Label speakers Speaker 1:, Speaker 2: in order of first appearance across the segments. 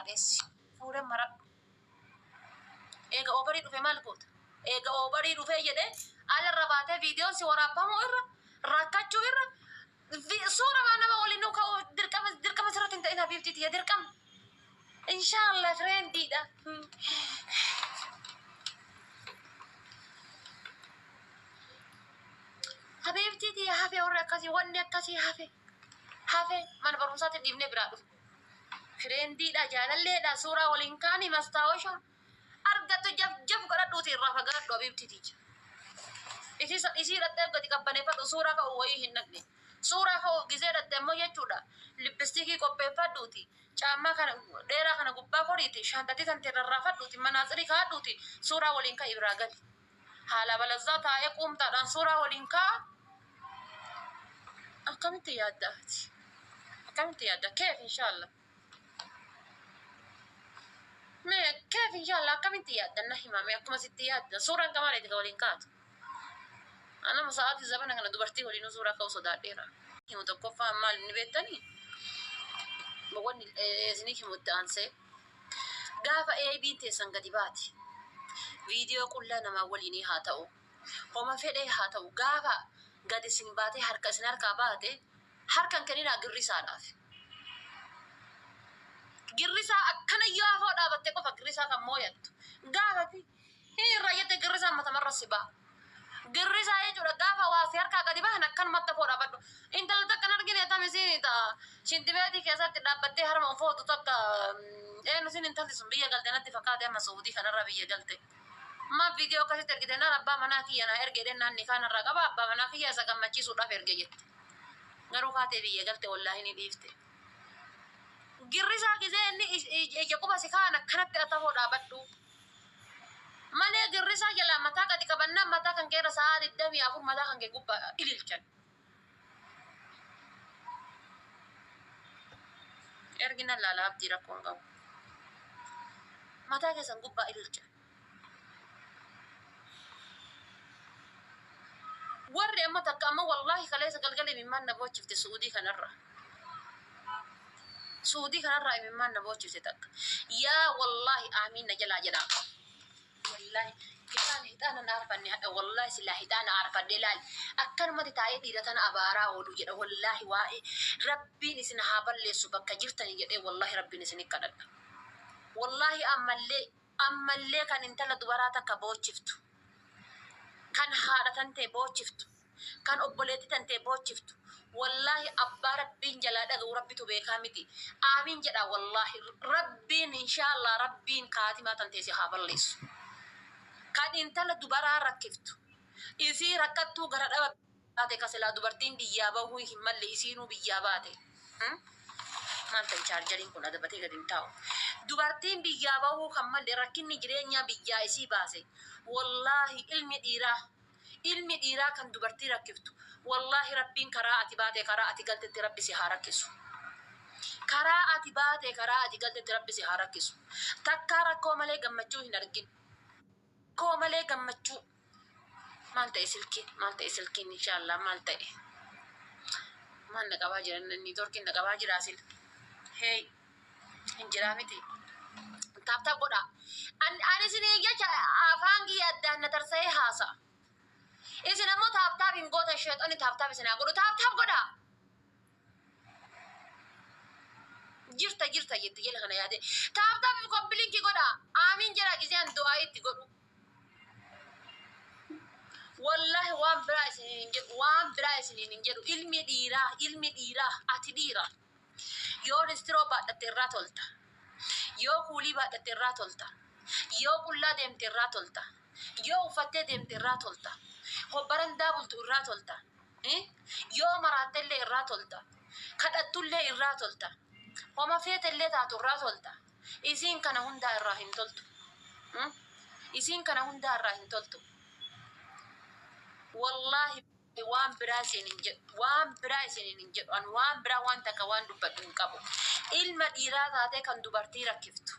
Speaker 1: dheessi. Fuudhan maradhu. Eega obarii dhufe maal goota? Eega obarii dhufee jedhee alarra baatee viidiyoon si waraabamuu irra rakkachuu irra suura waan nama waliin nu ka'u dirqama sirratti hin ta'in habiibtiiti yaa dirqama. Inshaallah fireendiidha. Habiibtiiti yaa hafe warra akkasii wanni akkasii hafe mana barumsaatti dhiibnee biraa dhufu. Fireendiidha jaalalleedha suuraa waliin kaanii mastaawasha. Argatu jaf godhadhuuti irraa fagaadhu habiibtiiti. Isii dhattee gadi qabbaneeffadhu suuraa ka'u wayii hin naqne. Suuraa ka'u gisee dhattee immoo jechuudha. Lippistikii qopheeffadhuuti. Caammaa kana dheeraa kana gubbaa koriiti. Shaantatii tantee rarraafadhuuti. Manaatsirii kaa'adhuuti. Suuraa waliin ka'i biraa gali. Haala balazzaa taa'ee quumtaadhaan suuraa waliin kaa'a. Akkamitti yaaddaati? Akkamitti yaadda? Keef inshaallah. كيف إن شاء الله كم أنت ياد النحي مامي أكما ستي ياد صورة كمان يتقولين كات أنا مساعد الزمن أنا دبرتي ولينو صورة كوسو داريرا هي متوقفة مال نبيتني بقول إذني هي متأنسة قافة أي بنت سنقدباتي فيديو كلنا ما وليني هاتو هما في أي هاتو قافة قد سنباتي حركة سنركا باتي حركة كنينا قري سالافي Girrisa akkana yaafoo dhaabattee qofa girrisaa kan mooyattu gaafati raayyattee girrisaa matamarra si ba'a. Girrisaa jechuudha gaafa waasi harkaa gadi bahan akkanumatti afoo dhaabadhu. Intalli takka argine tamisiin shintibeetii keessatti dhaabbattee harma footu takka eenyusin intalli sun biyya galte natti fakkaate amma Saudii kanarra biyya galte. Ma viidiyoo akkasitti ergite naan abbaa manaa kiyya naa ergee dhennaan ni kanarraa qaba abbaa manaa kiyya isa gammachiisuudhaaf erge jette. Garuu kaatee biyya galte wallaahi ni dhiifte. Girrisa gisee inni ija quba si kaan akkanatti atafoo dhaabadhu. Malee girrisa jala mataa gadi qabannaan mataa kan keera sa'a 24 mataa kan kee gubbaa ililchan. Ergina laalaa abdii rakkoon qabu. Mataa keessan gubbaa ililchan. Warri amma takka amma wallaahi kaleessa galgalee mimmaan na boochifte Suudii kanarra. Suudii kanarraa imimmaan na boochifte takka. Yaa wallaahi aamiin na jalaa jedhaa. Wallaahi hixaana na arfanne hadha wallaahi silaa hixaana arfadde laal. Akkanumatti taa'ee dhiira tana abaaraa oolu jedha wallaahi waa'ee rabbiin isin haa balleessu bakka jirtanii jedhee wallaahi rabbiin isin kadhadha. Wallaahi ammallee kan intala dubaraa takka boochiftu. Kan haadha tantee boochiftu. Kan obboleetti tantee boochiftu. Wallahi abbaa rabbiin jalaa dhaga'u rabbitu beekaa miti. Aamiin jedha wallahi rabbiin inshaallah rabbiin kaatimaa tanteesi haa balleessu. Kan intala dubaraa rakkiftu. Isii rakkattuu gara dhaba baate kasilaa dubartiin biyyaa bahuu hin malle isiinuu biyyaa baate. Maal ta'e chaarjariin kun adabatee gadi hin taa'u. Dubartiin biyyaa bahuu kan malle rakkinni jireenyaa biyyaa isii baase. Wallahi ilmi dhiiraa kan dubartii rakkiftu. Wallahi rabbiin karaa ati baate karaa ati galtetti rabbi si haa rakkisu. Karaa ati baate karaa ati galtetti rabbi si haa rakkisu. Takkaa rakkoo malee gammachuu hin argin. Rakkoo malee gammachuu. Maal ta'e silkiin inshaallah maal ta'e. Maal na qabaa jiran inni torkiin na qabaa jiraa sil. Hey hin jiraa miti. Taaptaa godha. Ani isin jecha afaan kiyya addaan na tarsa'ee haasa'a. Isin ammoo taaptaaf hin goota sheexonni taaptaaf isin haa godhu taaptaaf godha. Jirta jetti jala kana yaade taaptaaf kombilinkii godha. Aamiin jedha giseen du'aa itti godhu. Wallahi waan biraa isiniin hin jedhu ilmi dhiiraa ati dhiira. Yoo ristiroo baadhatte irraa tolta. Yoo kuulii baadhatte irraa tolta. Yoo qullaa deemte irraa tolta. Yoo uffattee deemte irraa tolta. Hobbarandaa bultu irraa tolta. Yoo maraattellee irraa tolta. Kadhattullee irraa tolta. Homa feetellee taatu irraa tolta. Isiin kana hundaa irraa hin toltu. Isiin kana hundaa irraa hin toltu. Wallahi waan biraa isiniin jedhu waan biraa waan takka waan dubbadhu hin qabu. Ilma dhiiraa taatee kan dubartii rakkiftu.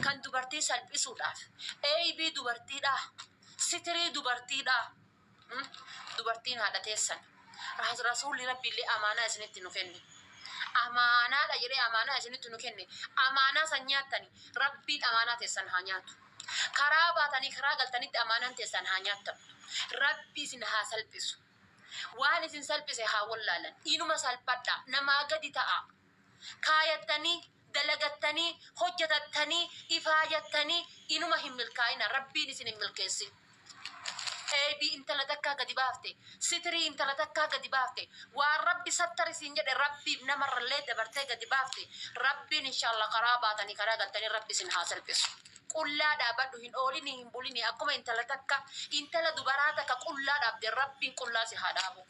Speaker 1: Kan dubartii salphisuudhaaf. Eebii dubartiidhaa. Sitirii dubartiidhaa. Dubartiin haadha teessan. Rasuulli rabbiillee amaanaa isinitti nu kenne. Amaanaa dha jedhee amaanaa isinitti nu kenne. Amaanaa san nyaattani rabbiin amaanaa teessan haa nyaatu. Karaa baatanii karaa galtanitti amaanaan teessan haa nyaattamu. Rabbi isin haa salphisu. Waan isin salphise haa wallaalan. Inuma salphadha namaa gadi ta'a. Kaayattanii dalagattanii hojjetattanii ifaajattanii inuma hin milkaa'ina rabbiin isin hin milkeessin. Eebii intala takkaa gadi baafte sitirii intala takkaa gadi baafte waan rabbi sattari siin jedhe rabbiif namarrallee dabartee gadi baafte rabbiin inshaallah karaa baatanii karaa galtanii rabbi isin haa salphisu. Qullaa dhaabadhu hin oolini hin bulini akkuma intala takka intala dubaraa takka qullaa dhaabde rabbiin qullaa si haa dhaabu.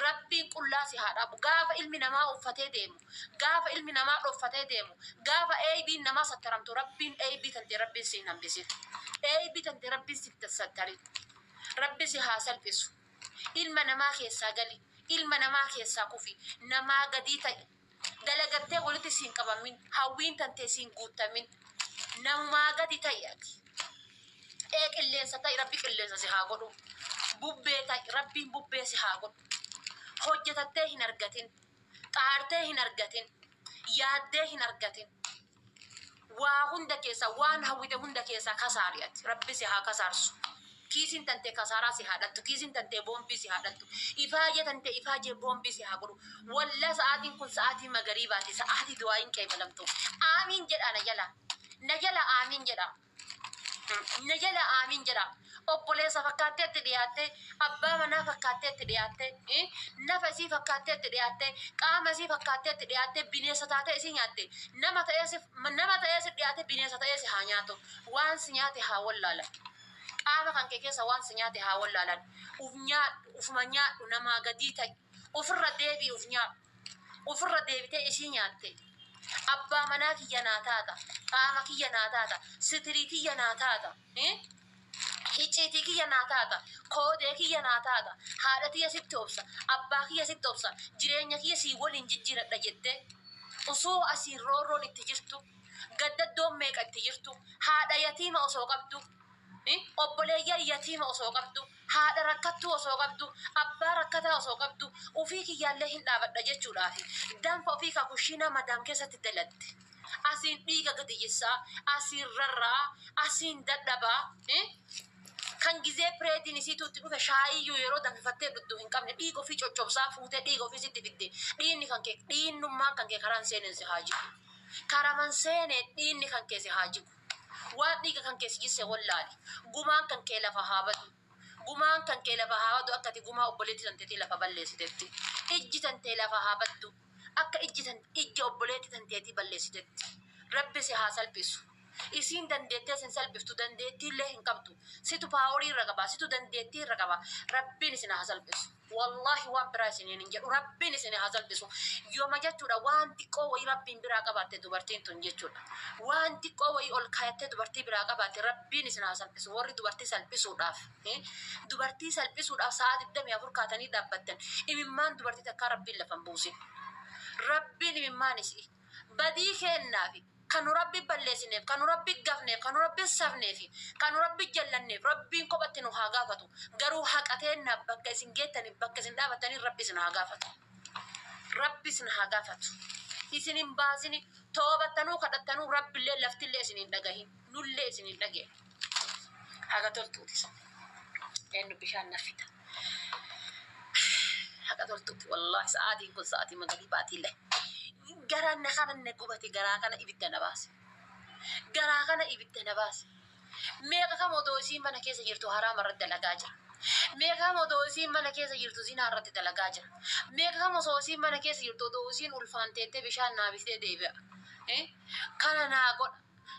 Speaker 1: Rabbiin qullaa si haa dhaabu. Gaafa ilmi namaa uffatee deemu gaafa ilmi namaa dhoffatee deemu gaafa eebiin namaa sattaramtu rabbiin eebii tante rabbiin si hin hambisin. Eebii tante rabbiin si sattarin. Rabbi si haa salphisu. Ilma namaa keessaa gali ilma namaa keessaa kufi namaa gadii ta'i. Dalagattee walitti siin qabamin hawwiin tantee siin guutamin namaa gadi ta'i ati. Qilleensa ta'i rabbi qilleensa si haa godhu. Bubbee ta'i rabbiin bubbee si haa godhu. Hojjetattee hin argatin xaartee hin argatin yaaddee hin argatin waa hunda keessa waan hawwite hunda keessa kasaari ati rabbi si haa kasaarsu. Kiisin tante kasaaraa si haadhattu kiisin tante boombii si haadhattu ifaaje tante ifaaje boombii si haa godhu. Walla sa'aatiin kun sa'aatii magariibaati sa'aatii du'aayin qeebalamtu. Aamiin jedha na jala aamiin jedha. Na jala aamiin jedha. Obboleessa fakkaatteetti dhiyaatte abbaa manaa fakkaatteetti dhiyaatte nafa isii fakkaatteetti dhiyaatte qaama isii fakkaatteetti dhiyaatte bineensa taatee isii nyaatte nama ta'ee si dhiyaatte bineensa ta'ee si haa nyaatu. Waan si nyaate haa wallaalan. Qaama kan kee keessa waan si nyaate haa wallaalan. Ufuma nyaadhu namaa gadii ta'i. Ofirra deebii uf nyaadhu. Ofirra deebitee isii nyaatte. Abbaa manaa kiyya naa taata. Qaama kiyya naa taata. Sitirii kiyya naa taata. Icciitii kiyya naa taata. Koodee kiyya naa taata. Haadha kiyya sitti obsa. Abbaa kiyya sitti obsa. Jireenya kiyya sii waliin jijjiiradha jettee. Osoo asiin roorroon itti jirtu. Gaddaddoon meeqa itti jirtu. Haadha yatiima osoo qabdu. Obboleeyyan yatiima osoo qabdu. Haadha rakkattuu osoo qabdu. Abbaa rakkataa osoo qabdu. Ofii kiyyaallee hin dhaabadha jechuudhaafi. Danfa ofii kakushina madaam keessatti dalatte. Asiin dhiiga gadi jissaa. Asiin rarraa. Asiin dadhabaa. Kan gizee pireediin isiituutti dhufe shaayiyyuu yeroo danfifattee dhudhu hin qabne dhiiga ofii coccobsaa fuutee dhiiga ofii sitti fidde dhiinni kan kee dhiinnummaan kan kee karaan seeneen si haa jigu. Karaman seenee dhiinni kan kee si haa jigu. Waan dhiiga kan kee si jisse wallaali. Gumaan kan kee lafa haa badu. Gumaan kan kee lafa haa badu akkati gumaa obboleetti tanteetii lafa balleessiteetti. Ijji tantee lafa haa baddu. Akka ijji obboleetti tanteetii balleessiteetti. Rabbi si haa salphisu. Isiin dandeettee sin salphiftu dandeettii illee hin qabdu. Situ paaworii irra qaba. Situ dandeettii irra qaba. Rabbiin isin haa salphisu. Wallahi waan biraa isiniin hin jedhu. Rabbiin isin haa salphisu. Yooma jechuudha waan xiqqoo wayii rabbiin biraa qabaatte dubartiin tun jechuudha. Waan xiqqoo wayii ol kaayattee dubartii biraa qabaatte rabbiin isin haa salphisu. Warri dubartii salphisuudhaaf. Dubartii salphisuudhaaf sa'a 24 kaatanii dhaabbattan. Imimmaan dubartii takkaa rabbiin lafa hin buusin. Rabbiin imimmaan isii. Badii kennaafi. Kanu rabbi balleessineef, kanu rabbi gafneef, kanu rabbi safneef, kanu rabbi jallanneef, rabbiin kophatti nu haa gaafatu. Garuu haqateennaaf bakka isin geettaniif bakka isin dhaabatanii rabbi isin haa gaafatu. Rabbi isin haa gaafatu. Isin hin baasini toobattanuu kadhattanuu rabbillee laftillee isin hin dhagahin. Nullee isin hin dhageen. Haga toltuutis. Eenyu bishaan nafita. Haga toltuuti wallahi sa'aatiin kun sa'aatii magariibaatiillee. Garaan na kana ne gubate garaa kana ibidda na baase. Garaa kana ibidda na baase. Meeqa kam odoo isiin mana keessa jirtu haraama irratti dalagaa jira. Meeqa kam odoo isiin mana keessa jirtu zinaa irratti dalagaa jira. Meeqa kam osoo isiin mana keessa jirtu odoo isiin ulfaanteettee bishaan naabiftee deebi'a. Kana naa godha.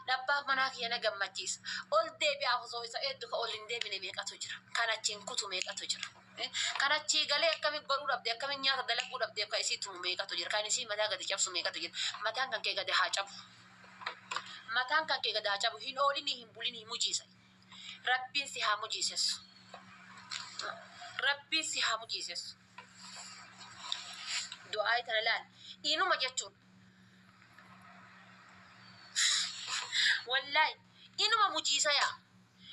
Speaker 1: Dhabbaa manaa kiyya na gammachiisa. Ol deebi'aaf osoo isa hedduu ka ol hin deebine meeqatu jira. Kan achiin kutu meeqatu jira. Kan achii galee akkamiin godhuu dhabdee akkamiin nyaata dalaguu dhabdeef kan isii tumu meeqatu jira. Kan isii mataa gadi cabsu meeqatu jira. Mataan kan kee gadi haa cabu. Mataan kan kee gadi haa cabu. Hin oolinii hin bulinii mujiisa. Rabbiin si haa mujiisesu. Rabbiin si haa mujiisesu. Du'aa tana laal. Inuma jechuun. Wallahi inuma mujiisa yaa.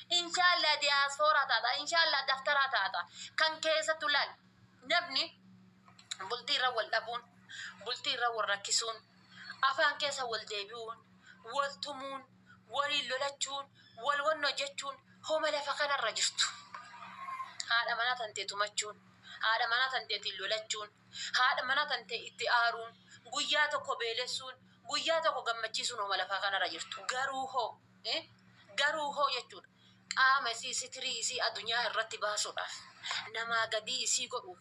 Speaker 1: Inshallah diaspora taata. Inshallah daftara taata. Kan keessattu laal. Namni bultii irra wal dhabuun bultii irra wal rakkisuun, afaan keessa wal deebi'uun, wal tumuun, waliin lolachuun, wal wannoo jechuun homa lafa kanarra jirtu. Haadha manaa tantee tumachuun, haadha manaa tanteetiin lolachuun, haadha manaa tantee itti aaruun, guyyaa tokko beelessuun, guyyaa tokko gammachiisuun homa lafaa kanarra jirtu. Garuu hoo jechuudha. Qaama isii sitirii isii addunyaa irratti baasuudhaaf namaa gadii isii godhuuf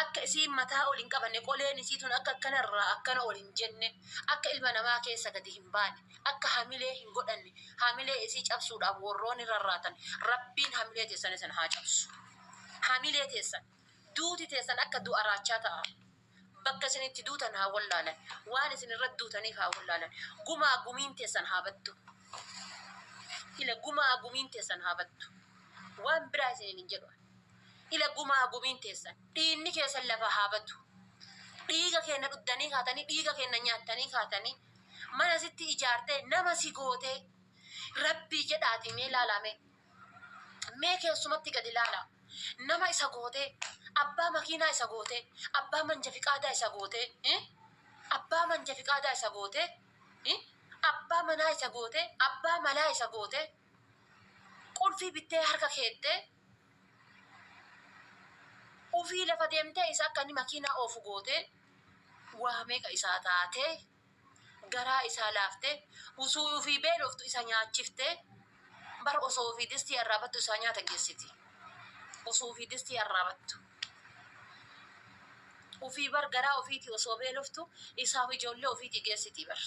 Speaker 1: akka isii mataa ol hin qabanne qoleen isii tun akka akkanarraa akkana ol hin jenne akka ilma namaa keessa gadi hin baane akka hamilee hin godhanne hamilee isii cabsuudhaaf warroonni rarraatan rabbiin hamilee teessan isin haa cabsu. Hamilee teessan duuti teessan akka du'a raachaa ta'a. Bakka isinitti duutan haa wallaalan. Waan isin irratti duutaniif haa wallaalan. Gumaa gumiin teessan haa battu. Ila gumaa gumiin teessan haa battu. Waan biraa isiniin hin jedhu. Ila gumaa gumiin teessan dhiigni keessan lafa haa battu. Dhiiga keenya dhuddanii kaatanii, dhiiga keenya nyaattanii kaatanii, mana sitti ijaartee nama si gootee rabbii jedhaati mee ilaalame. Mee keessumatti gadi ilaala. Nama isa gootee, abbaa makiinaa isa gootee, abbaa manjafiqaadaa isa gootee, abbaa manjafiqaadaa isa gootee, abbaa manaa isa gootee, abbaa malaa isa gootee, qulfii bittee harka keettee, ufii lafa deemtee isa akka inni makiinaa oofu gootee, waa meeqa isaa taatee, garaa isaa laaftee, usuu ufii beeloftu isa nyaachiftee, bar osoo ufii distii arraabattu isaa nyaata geessiti. Osoo ufii distii arraabattu. Ufii bar garaa ofiitii osoo beeloftu isaaf ijoollee ofiitii geessiti bar.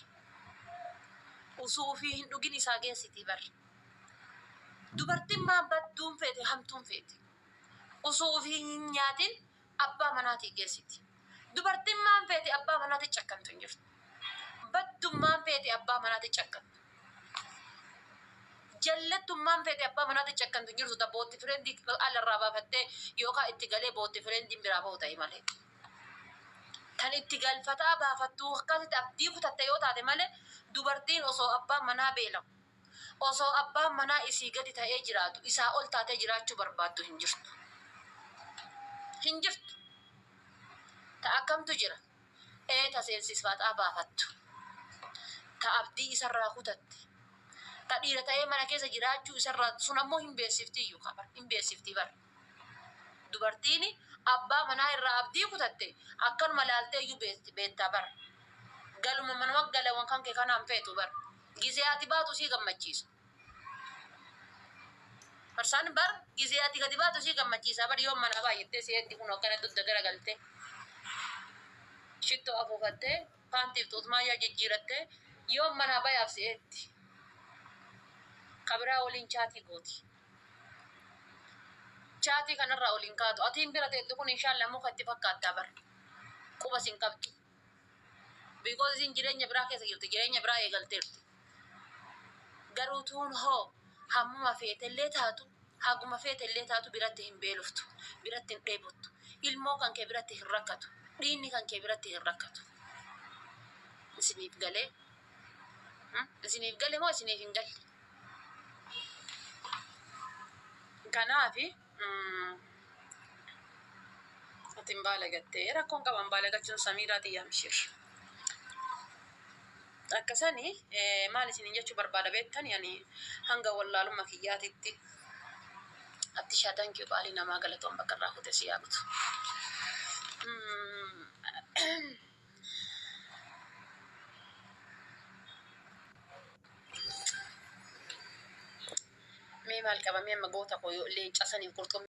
Speaker 1: Osoo ufii hin dhugin isaa geessiti bar. Dubartiin maan badduun feete hamtuun feete. Osoo ufii hin nyaatin abbaa manaatii geessiti. Dubartiin maan feete abbaa manaatii cakkantu hin jirtu. Baddummaan feete abbaa manaatii cakkantu. Jallattummaan feete abbaa manaatii cakkantu hin jirtu. Ta bootti fireendii alarraa baafattee yookaan itti galee bootti fireendiin biraa bahu ta'e malee. Kan itti galfataa baafattuu akkasitti abdii kutatte yoo taate malee dubartiin osoo abbaan manaa beelamu, osoo abbaan manaa isii gadi ta'ee jiraatu, isaa ol taatee jiraachuu barbaaddu hin jirtu. Hin jirtu. Ta akkamtu jira. Ta seensisfaataa baafattu. Ta abdii isarraa kutatte. Ta dhiira ta'ee mana keessa jiraachuu isarraa sun ammoo hin beeksifti iyyuu qaba. Hin beeksifti bar. Dubartiin abbaa manaa irraa abdii kutatte akkanuma laaltee iyyuu beektaa bar. Galuma manuma galawwan kan kee kanaan feetu bar. Gizee ati baatu sii gammachiisa. Farsaan bar gizee ati gadi baatu sii gammachiisa bar yoo mana baay'attee si'eetti kun akkana dudda gara galtee. Shittoo afuufattee paantiif tuutmaayyaa jijjiirattee yoo mana bayaaf si'eetti. Kabiraa waliin chaatii gooti. Chaatii kanarraa waliin kaatu. Atiin bira teettu kun inshaallaa muka itti fakkaattaa bar. Quba sin qabdu. Because isin jireenya biraa keessa jirti. Jireenya biraa eegalteerti. Garuu tuun hoo hammuma feetellee taatu, haguma feetellee taatu biratti hin beeloftu. Biratti hin dheebottu. Ilmoo kan kee biratti hin rakkatu. Dhiinni kan kee biratti hin rakkatu. Isiniif galee? Isiniif galee moo isiniif hin galle? Kanaafi atiin baala gattee rakkoon qaban baala gachuun samiiraatii yaamshir. Akkasanii maal isiniin jechuu barbaada beektan yani hanga wallaalummaa kiyyaatitti atti shaatan kiyyu qaalii namaa galatoon bakka irraa kute si yaaqtu. Mee maal qabamee amma goota koo leenca saniif qurxummii